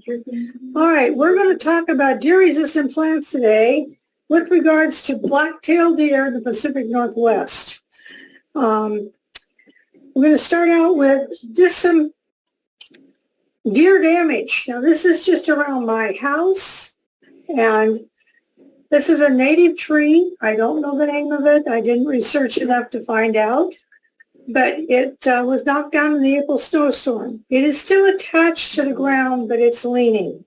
All right, we're going to talk about deer-resistant plants today with regards to black-tailed deer in the Pacific Northwest. We're going to start out with just some deer damage. Now, this is just around my house, and this is a native tree. I don't know the name of it. I didn't research enough to find out, but it was knocked down in the April snowstorm. It is still attached to the ground, but it's leaning.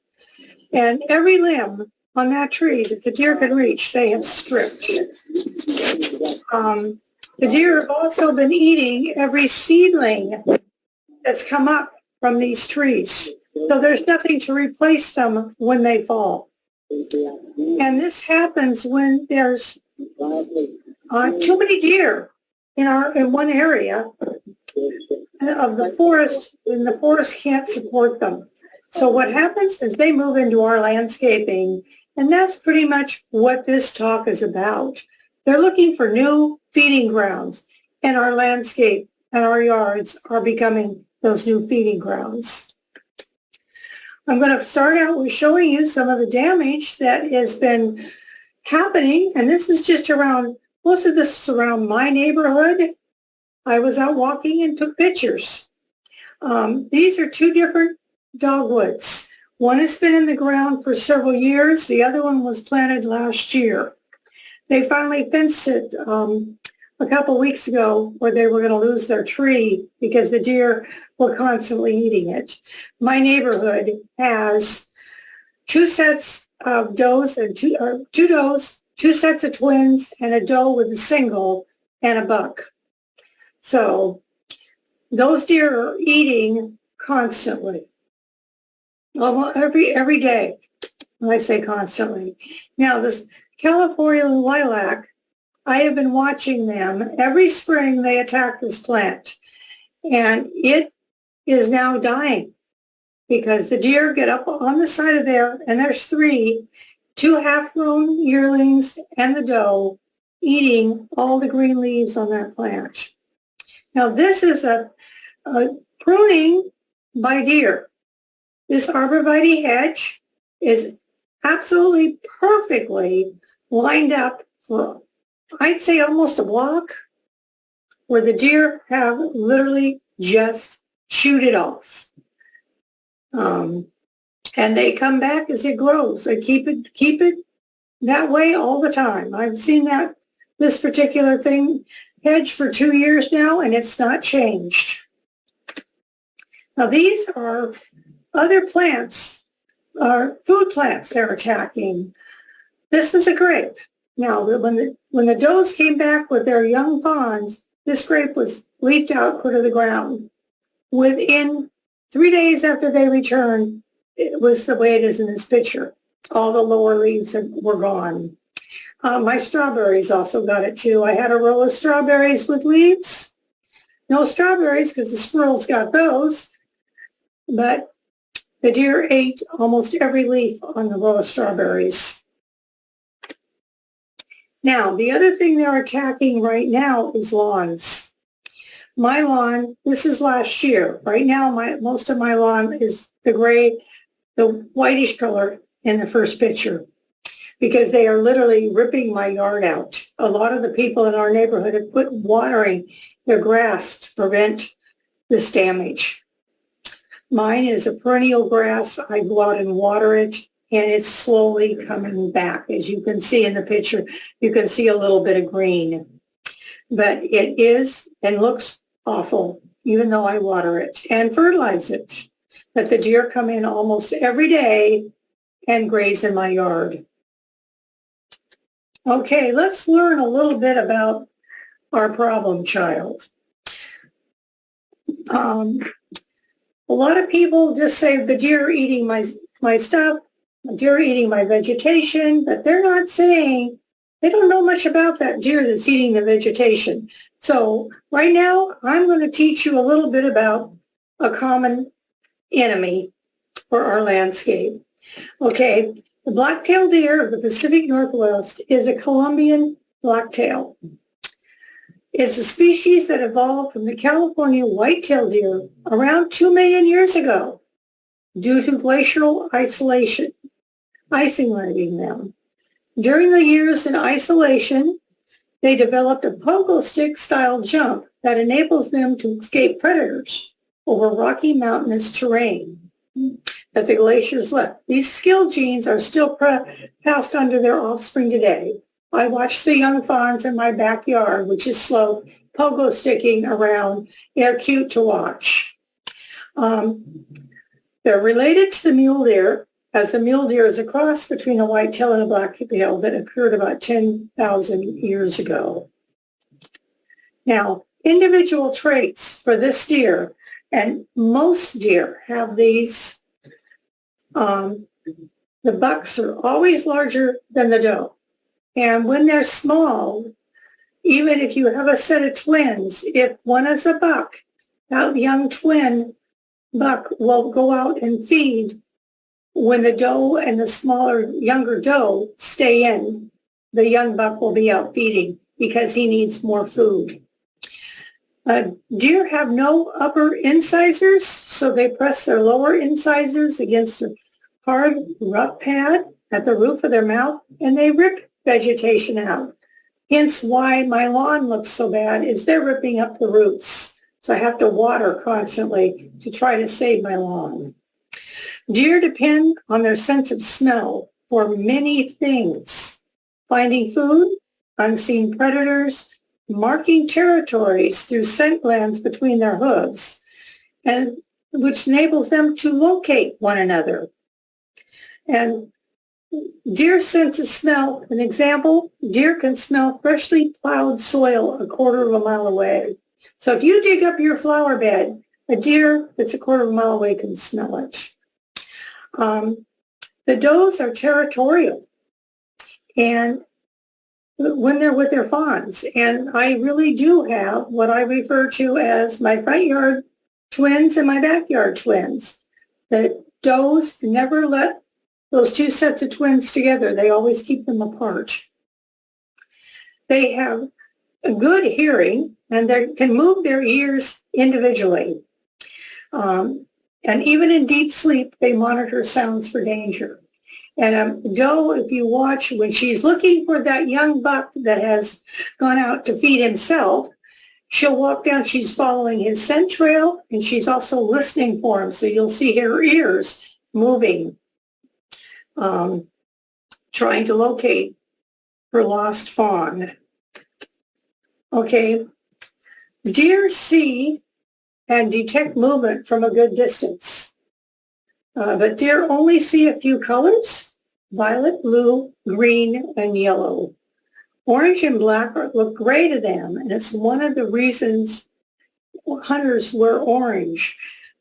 And every limb on that tree that the deer can reach, they have stripped. The deer have also been eating every seedling that's come up from these trees. So there's nothing to replace them when they fall. And this happens when there's too many deer in one area of the forest, and the forest can't support them. So what happens is they move into our landscaping, and that's pretty much what this talk is about. They're looking for new feeding grounds, and our landscape and our yards are becoming those new feeding grounds. I'm going to start out with showing you some of the damage that has been happening, and this is just around, most of this is around my neighborhood. I was out walking and took pictures. These are two different dogwoods. One has been in the ground for several years. The other one was planted last year. They finally fenced it a couple of weeks ago where they were going to lose their tree because the deer were constantly eating it. My neighborhood has two sets of does and two does, two sets of twins, and a doe with a single and a buck. So those deer are eating constantly, almost every day. When I say constantly. Now, this California lilac, I have been watching them. Every spring they attack this plant, and it is now dying because the deer get up on the side of there, and there's two half-grown yearlings and the doe eating all the green leaves on that plant. Now, this is a pruning by deer. This arborvitae hedge is absolutely perfectly lined up for, I'd say, almost a block, where the deer have literally just chewed it off. And they come back as it grows. They keep it that way all the time. I've seen this particular hedge for 2 years now, and it's not changed. Now, these are other plants, are food plants they're attacking. This is a grape. Now, when the does came back with their young fawns, this grape was leafed out, put to the ground. Within 3 days after they returned, it was the way it is in this picture. All the lower leaves were gone. My strawberries also got it too. I had a row of strawberries with leaves. No strawberries because the squirrels got those, but the deer ate almost every leaf on the row of strawberries. Now, the other thing they're attacking right now is lawns. My lawn, this is last year. Right now, most of my lawn is the gray, the whitish color in the first picture, because they are literally ripping my yard out. A lot of the people in our neighborhood have quit watering their grass to prevent this damage. Mine is a perennial grass. I go out and water it, and it's slowly coming back. As you can see in the picture, you can see a little bit of green. But it is and looks awful, even though I water it and fertilize it. But the deer come in almost every day and graze in my yard. Okay, let's learn a little bit about our problem child. A lot of people just say the deer are eating my stuff, the deer are eating my vegetation, but they're not saying, they don't know much about that deer that's eating the vegetation. So right now, I'm going to teach you a little bit about a common enemy for our landscape. Okay, the blacktail deer of the Pacific Northwest is a Colombian blacktail. It's a species that evolved from the California white-tailed deer around 2 million years ago. due to glacial isolation, isolating them. During the years in isolation, they developed a pogo stick-style jump that enables them to escape predators over rocky mountainous terrain that the glaciers left. These skill genes are still passed on to their offspring today. I watch the young fawns in my backyard, which is slow, pogo sticking around. They're cute to watch. They're related to the mule deer, as the mule deer is a cross between a whitetail and a blacktail that occurred about 10,000 years ago. Now, individual traits for this deer, and most deer have these. The bucks are always larger than the doe. And when they're small, even if you have a set of twins, if one is a buck, that young twin buck will go out and feed. When the doe and the smaller, younger doe stay in, the young buck will be out feeding because he needs more food. Deer have no upper incisors, so they press their lower incisors against a hard, rough pad at the roof of their mouth, and they rip vegetation out. Hence why my lawn looks so bad, is they're ripping up the roots. So I have to water constantly to try to save my lawn. Deer depend on their sense of smell for many things: finding food, unseen predators, marking territories through scent glands between their hooves, and which enables them to locate one another. And deer sense of smell, an example, deer can smell freshly plowed soil a quarter of a mile away. So if you dig up your flower bed, a deer that's a quarter of a mile away can smell it. The does are territorial, and when they're with their fawns, and I really do have what I refer to as my front yard twins and my backyard twins. The does never let those two sets of twins together. They always keep them apart. They have a good hearing, and they can move their ears individually. And even in deep sleep, they monitor sounds for danger. And a doe, if you watch, when she's looking for that young buck that has gone out to feed himself, she'll walk down, she's following his scent trail, and she's also listening for him. So you'll see her ears moving, trying to locate her lost fawn. Okay, deer see and detect movement from a good distance. But deer only see a few colors: violet, blue, green, and yellow. Orange and black look gray to them, and it's one of the reasons hunters wear orange.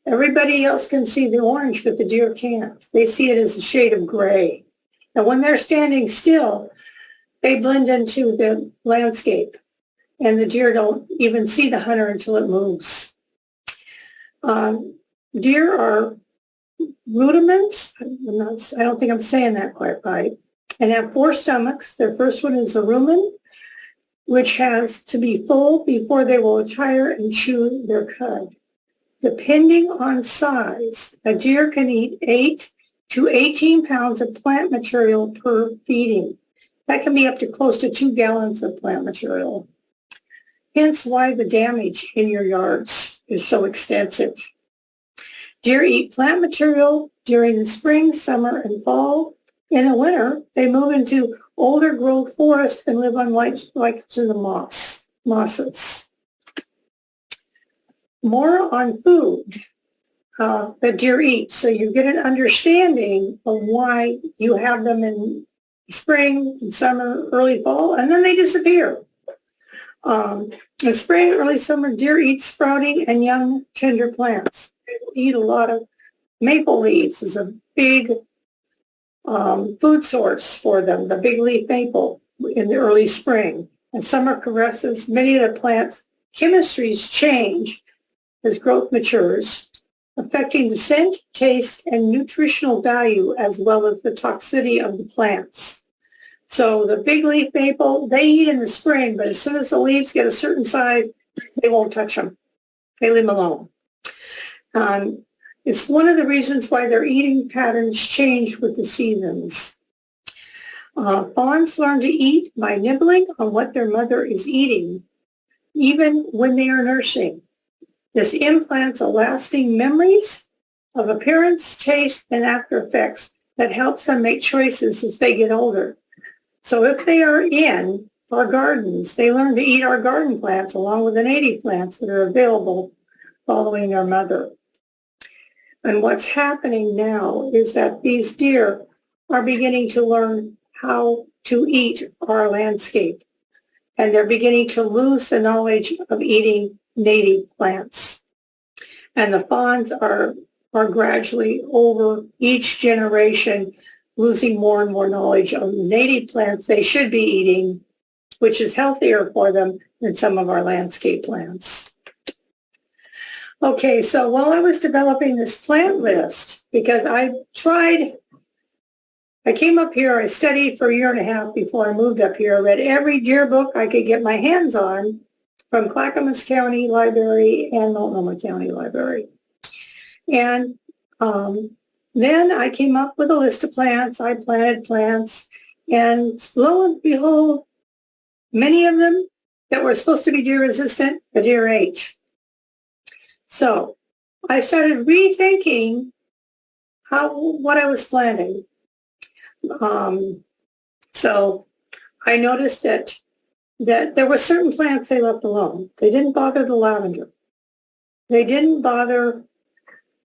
Everybody else can see the orange, but the deer can't. They see it as a shade of gray. And when they're standing still, they blend into the landscape, and the deer don't even see the hunter until it moves. Deer are rudiments. I don't think I'm saying that quite right. And have 4 stomachs. Their first one is a rumen, which has to be full before they will retire and chew their cud. Depending on size, a deer can eat 8 to 18 pounds of plant material per feeding. That can be up to close to 2 gallons of plant material. Hence why the damage in your yards is so extensive. Deer eat plant material during the spring, summer, and fall. In the winter, they move into older growth forest and live on lichens and mosses. More on food that deer eat, so you get an understanding of why you have them in spring, and summer, early fall, and then they disappear. In spring, early summer, deer eat sprouting and young tender plants. They eat a lot of maple leaves. Is a big food source for them, the big leaf maple in the early spring. And summer caresses. Many of the plants' chemistries change as growth matures, affecting the scent, taste, and nutritional value as well as the toxicity of the plants. So the big leaf maple, they eat in the spring, but as soon as the leaves get a certain size, they won't touch them. They leave them alone. It's one of the reasons why their eating patterns change with the seasons. Fawns learn to eat by nibbling on what their mother is eating, even when they are nursing. This implants a lasting memories of appearance, taste, and after effects that helps them make choices as they get older. So if they are in our gardens, they learn to eat our garden plants along with the native plants that are available following their mother. And what's happening now is that these deer are beginning to learn how to eat our landscape. And they're beginning to lose the knowledge of eating native plants. And the fawns are gradually over each generation losing more and more knowledge of the native plants they should be eating, which is healthier for them than some of our landscape plants. Okay, so while I was developing this plant list, because I came up here, I studied for a year and a half before I moved up here. I read every deer book I could get my hands on from Clackamas County Library and Multnomah County Library. And then I came up with a list of plants. I planted plants, and lo and behold, many of them that were supposed to be deer resistant, the deer ate. So I started rethinking what I was planting. So I noticed that there were certain plants they left alone. They didn't bother the lavender. They didn't bother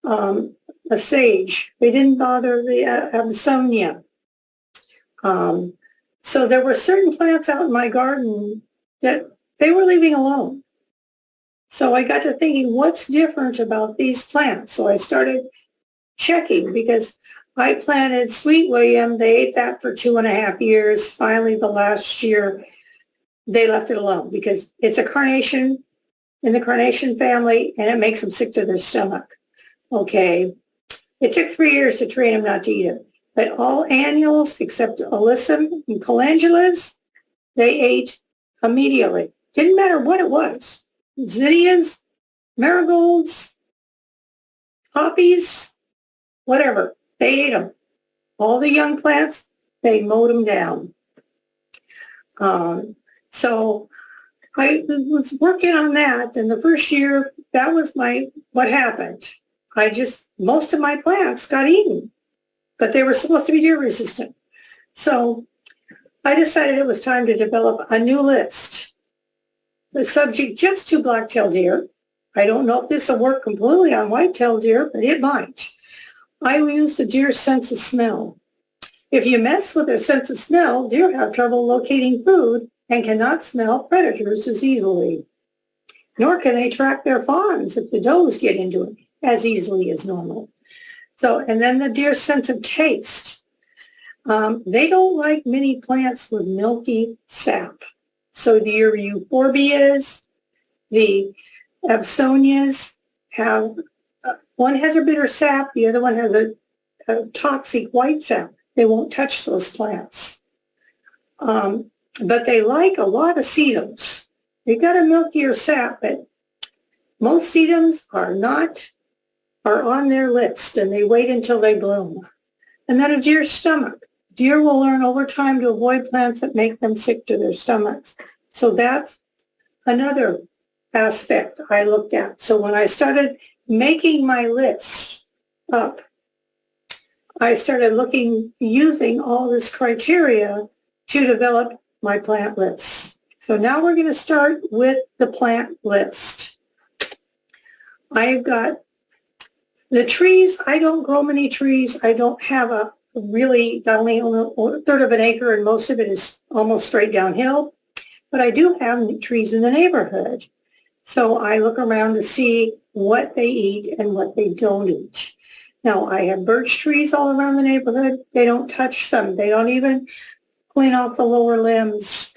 a sage. They didn't bother the Absonia. So there were certain plants out in my garden that they were leaving alone. So I got to thinking, what's different about these plants? So I started checking because I planted Sweet William. They ate that for 2.5 years. Finally, the last year, they left it alone because it's a carnation in the carnation family, and it makes them sick to their stomach. Okay. It took 3 years to train them not to eat it. But all annuals, except alyssum and calendulas, they ate immediately. Didn't matter what it was. Zinnias, marigolds, poppies, whatever. They ate them. All the young plants, they mowed them down. So I was working on that, and the first year, that was what happened. Most of my plants got eaten, but they were supposed to be deer resistant. So I decided it was time to develop a new list. The subject just to black-tailed deer. I don't know if this will work completely on white-tailed deer, but it might. I will use the deer's sense of smell. If you mess with their sense of smell, deer have trouble locating food and cannot smell predators as easily. Nor can they track their fawns if the does get into it as easily as normal. So, and then the deer's sense of taste. They don't like many plants with milky sap. So the euphorbias, the Absonias one has a bitter sap, the other one has a toxic white sap. They won't touch those plants. But they like a lot of sedums. They've got a milkier sap, but most sedums are on their list, and they wait until they bloom. And then a deer's stomach. Deer will learn over time to avoid plants that make them sick to their stomachs. So that's another aspect I looked at. So when I started making my list up, I started using all this criteria to develop my plant lists. So now we're going to start with the plant list. I've got the trees. I don't grow many trees. I don't have only a third of an acre, and most of it is almost straight downhill. But I do have trees in the neighborhood. So I look around to see what they eat and what they don't eat. Now, I have birch trees all around the neighborhood. They don't touch them. They don't even clean off the lower limbs.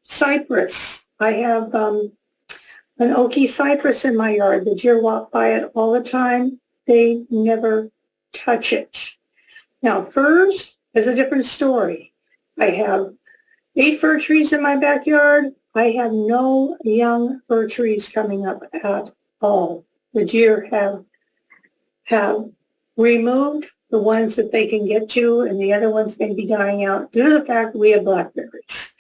Cypress. I have an oaky cypress in my yard. The deer walk by it all the time. They never touch it. Now, firs is a different story. I have 8 fir trees in my backyard. I have no young fir trees coming up at all. The deer have removed the ones that they can get to, and the other ones may be dying out due to the fact that we have blackberries.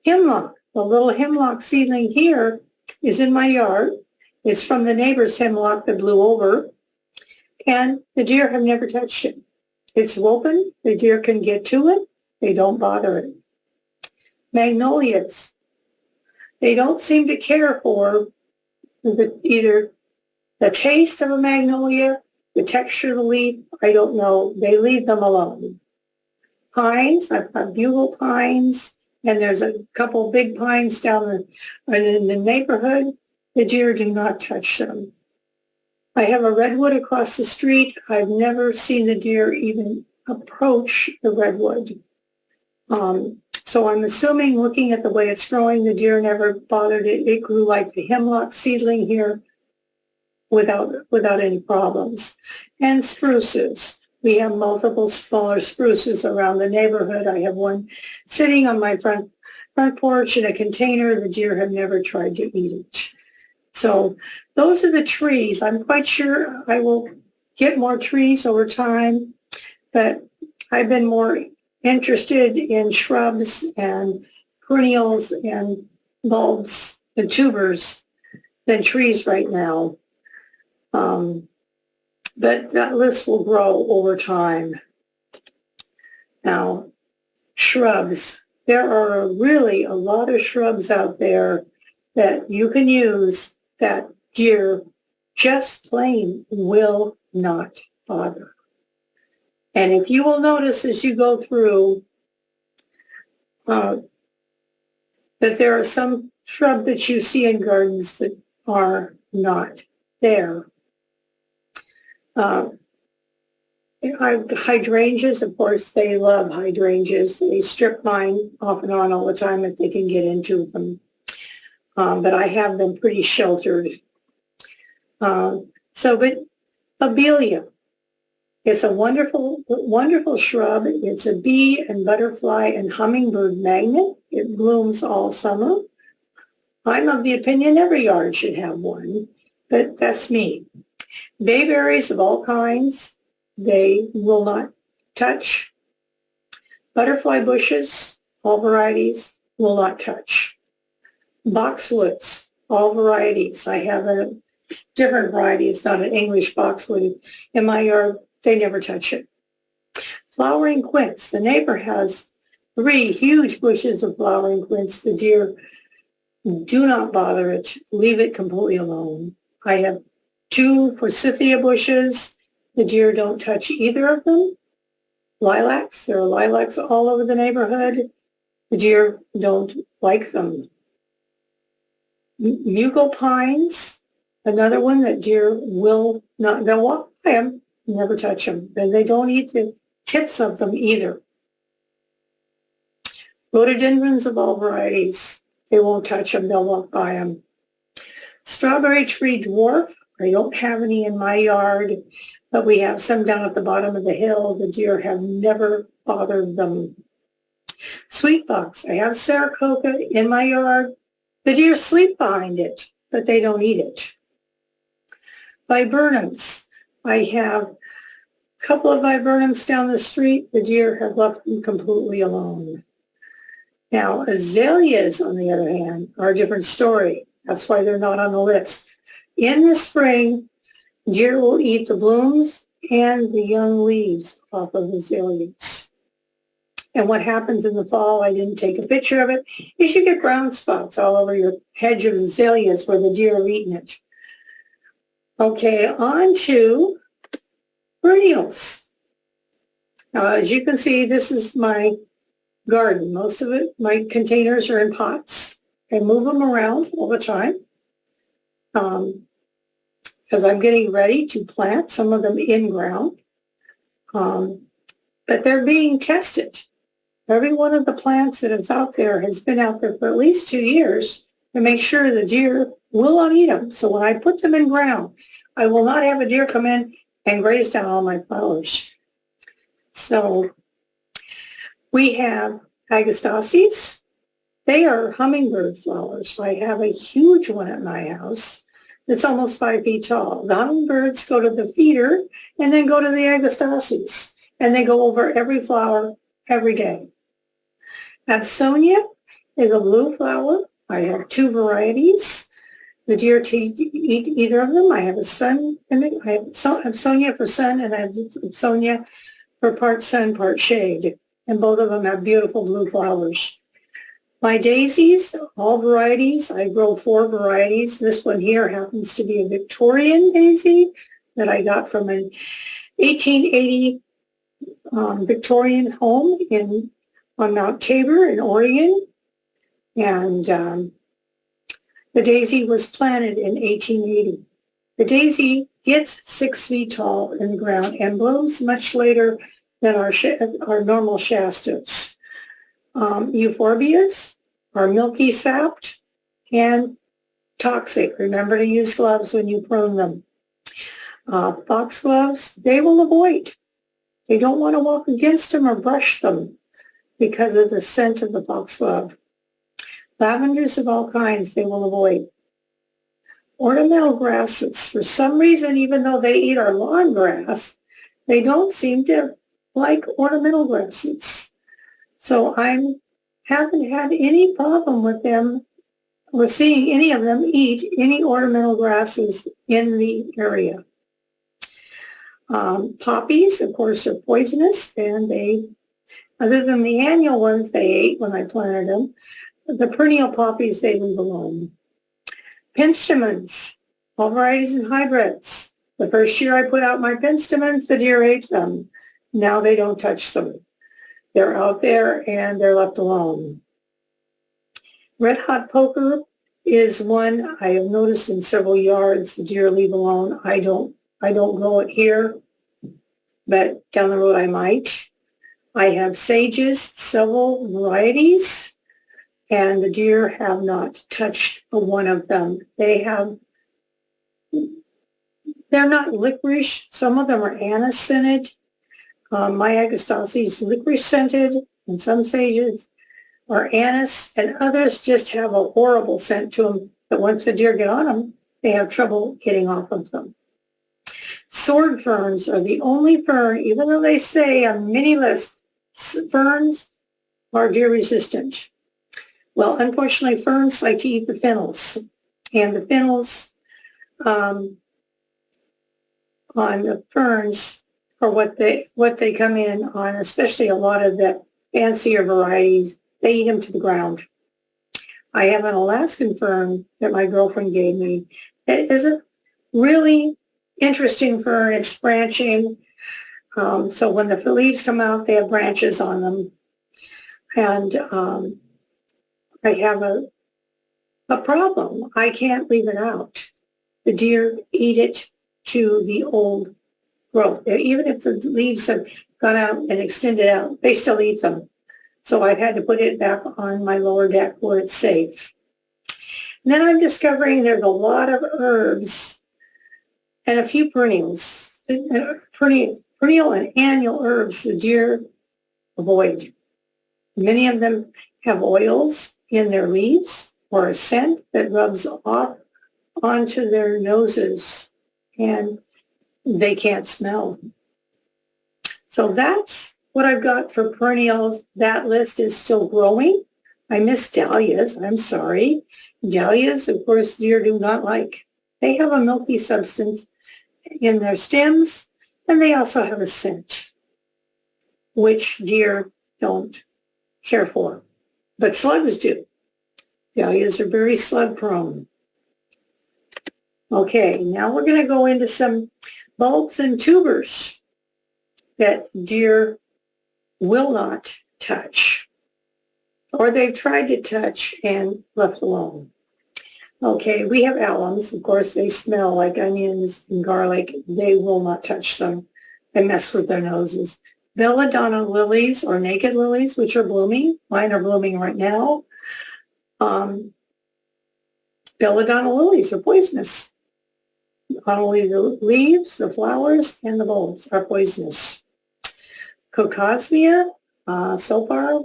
Hemlock, the little hemlock seedling here is in my yard. It's from the neighbor's hemlock that blew over, and the deer have never touched it. It's open, the deer can get to it, they don't bother it. Magnolias, they don't seem to care for either the taste of a magnolia, the texture of the leaf, I don't know. They leave them alone. Pines, I've got bugle pines, and there's a couple big pines down in the neighborhood. The deer do not touch them. I have a redwood across the street. I've never seen the deer even approach the redwood. So I'm assuming, looking at the way it's growing, the deer never bothered it. It grew like the hemlock seedling here without any problems. And spruces. We have multiple smaller spruces around the neighborhood. I have one sitting on my front porch in a container. The deer have never tried to eat it. So those are the trees. I'm quite sure I will get more trees over time, but I've been more interested in shrubs and perennials and bulbs and tubers than trees right now. But that list will grow over time. Now, shrubs. There are really a lot of shrubs out there that you can use that deer just plain will not bother. And if you will notice as you go through that there are some shrubs that you see in gardens that are not there. Hydrangeas, of course, they love hydrangeas. They strip mine off and on all the time if they can get into them. But I have them pretty sheltered. But Lobelia, it's a wonderful, wonderful shrub. It's a bee and butterfly and hummingbird magnet. It blooms all summer. I'm of the opinion every yard should have one, but that's me. Bayberries of all kinds, they will not touch. Butterfly bushes, all varieties, will not touch. Boxwoods, all varieties. I have a different variety. It's not an English boxwood. In my yard, they never touch it. Flowering quince. The neighbor has 3 huge bushes of flowering quince. The deer do not bother it. Leave it completely alone. I have 2 forsythia bushes. The deer don't touch either of them. Lilacs. There are lilacs all over the neighborhood. The deer don't like them. Mugo pines, another one that deer will not, they'll walk by them, never touch them. And they don't eat the tips of them either. Rhododendrons of all varieties, they won't touch them, they'll walk by them. Strawberry tree dwarf, I don't have any in my yard, but we have some down at the bottom of the hill. The deer have never bothered them. Sweet box, I have Saratoga in my yard. The deer sleep behind it, but they don't eat it. Viburnums, I have a couple of viburnums down the street. The deer have left them completely alone. Now, azaleas, on the other hand, are a different story. That's why they're not on the list. In the spring, deer will eat the blooms and the young leaves off of azaleas. And what happens in the fall, I didn't take a picture of it, is you get brown spots all over your hedge of azaleas where the deer are eating it. Okay, on to perennials. Now, as you can see, this is my garden. Most of it, my containers are in pots. I move them around all the time because I'm getting ready to plant some of them in ground. But they're being tested. Every one of the plants that is out there has been out there for at least 2 years to make sure the deer will not eat them. So when I put them in ground, I will not have a deer come in and graze down all my flowers. So we have agastaces. They are hummingbird flowers. I have a huge one at my house. that's almost 5 feet tall. The hummingbirds go to the feeder and then go to the agastaces, and they go over every flower every day. Absonia is a blue flower. I have 2 varieties. The deer eat either of them. I have a sun, and I have Absonia for sun, and I have Absonia for part sun, part shade. And both of them have beautiful blue flowers. My daisies, all varieties. I grow 4 varieties. This one here happens to be a Victorian daisy that I got from an 1880 Victorian home on Mount Tabor in Oregon. And the daisy was planted in 1880. The daisy gets 6 feet tall in the ground and blooms much later than our normal Shastas. Euphorbias are milky sapped and toxic. Remember to use gloves when you prune them. Foxgloves, they will avoid. They don't want to walk against them or brush them because of the scent of the foxglove. Lavenders of all kinds, they will avoid. Ornamental grasses, for some reason, even though they eat our lawn grass, they don't seem to like ornamental grasses. So I haven't had any problem with them or seeing any of them eat any ornamental grasses in the area. Poppies, of course, are poisonous, and other than the annual ones they ate when I planted them, the perennial poppies they leave alone. Penstemons, all varieties and hybrids. The first year I put out my penstemons, the deer ate them. Now they don't touch them. They're out there and they're left alone. Red hot poker is one I have noticed in several yards the deer leave alone. I don't grow it here, but down the road I might. I have sages, several varieties, and the deer have not touched one of them. They're not licorice. Some of them are anise scented. My agastaces licorice scented, and some sages are anise, and others just have a horrible scent to them that once the deer get on them, they have trouble getting off of them. Sword ferns are the only fern, even though they say on many lists, ferns are deer resistant. Well, unfortunately, ferns like to eat the fennels, and the fennels on the ferns are what they come in on, especially a lot of the fancier varieties. They eat them to the ground. I have an Alaskan fern that my girlfriend gave me. It is a really interesting fern. It's branching. So when the leaves come out, they have branches on them. And I have a problem. I can't leave it out. The deer eat it to the old growth. Even if the leaves have gone out and extended out, they still eat them. So I've had to put it back on my lower deck where it's safe. And then I'm discovering there's a lot of herbs and a few perennials. Perennial and annual herbs the deer avoid. Many of them have oils in their leaves or a scent that rubs off onto their noses and they can't smell. So that's what I've got for perennials. That list is still growing. I miss dahlias. I'm sorry. Dahlias, of course, deer do not like. They have a milky substance in their stems, and they also have a scent, which deer don't care for. But slugs do. Dahlias are very slug prone. Okay, now we're going to go into some bulbs and tubers that deer will not touch, or they've tried to touch and left alone. Okay, we have alums. Of course, they smell like onions and garlic. They will not touch them. They mess with their noses. Belladonna lilies or naked lilies, which are blooming. Mine are blooming right now. Belladonna lilies are poisonous. Not only the leaves, the flowers, and the bulbs are poisonous. Cocosmia, so far,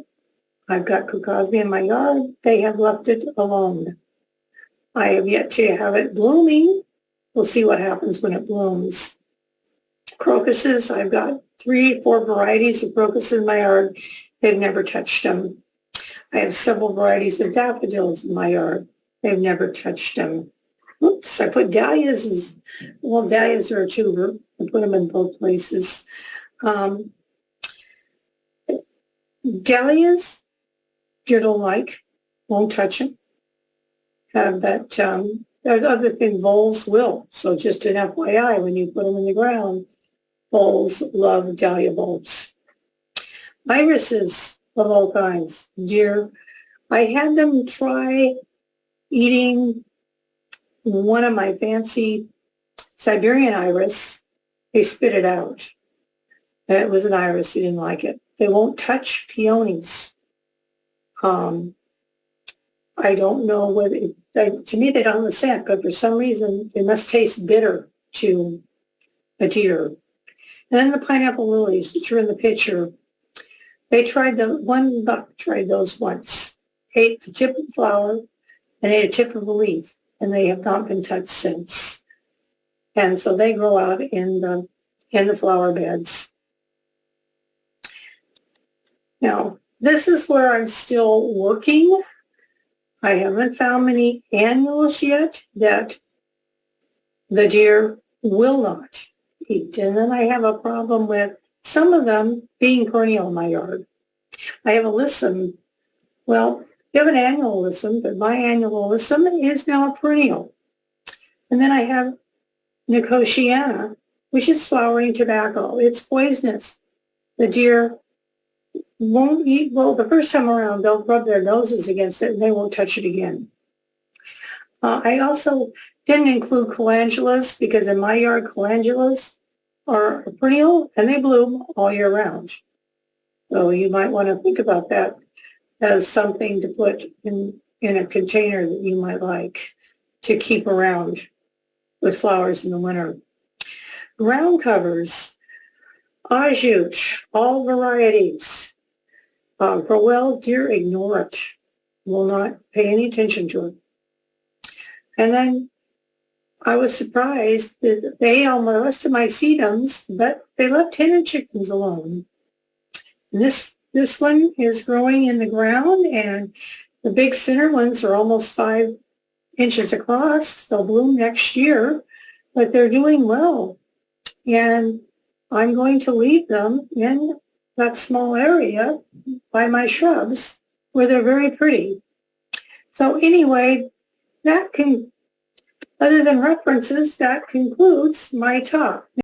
I've got cocosmia in my yard. They have left it alone. I have yet to have it blooming, we'll see what happens when it blooms. Crocuses, I've got 3-4 varieties of crocus in my yard. They've never touched them. I have several varieties of daffodils in my yard. They've never touched them. Oops, I put dahlias dahlias are a tuber. I put them in both places. Dahlias, deer don't like, won't touch them. But the other thing, voles will. So just an FYI, when you put them in the ground, voles love dahlia bulbs. Irises of all kinds, deer. I had them try eating one of my fancy Siberian iris. They spit it out. It was an iris. They didn't like it. They won't touch peonies. I don't know whether, to me they don't have a scent, but for some reason they must taste bitter to a deer. And then the pineapple lilies, which are in the picture, one buck tried those once, ate the tip of the flower and ate a tip of the leaf, and they have not been touched since. And so they grow out in the flower beds. Now, this is where I'm still working. I haven't found many annuals yet that the deer will not eat. And then I have a problem with some of them being perennial in my yard. I have a alyssum. Well, you have an annual alyssum, but my annual alyssum is now a perennial. And then I have Nicotiana, which is flowering tobacco. It's poisonous. The deer won't eat. Well, the first time around, they'll rub their noses against it and they won't touch it again. I also didn't include calendulas because in my yard, calendulas are a perennial and they bloom all year round. So you might want to think about that as something to put in a container that you might like to keep around with flowers in the winter. Ground covers, au jute, all varieties. Growell, deer ignore it, will not pay any attention to it. And then I was surprised that they ate all the rest of my sedums, but they left hen chickens alone. And this one is growing in the ground, and the big center ones are almost 5 inches across. They'll bloom next year, but they're doing well. And I'm going to leave them in that small area by my shrubs where they're very pretty. So anyway, other than references, that concludes my talk.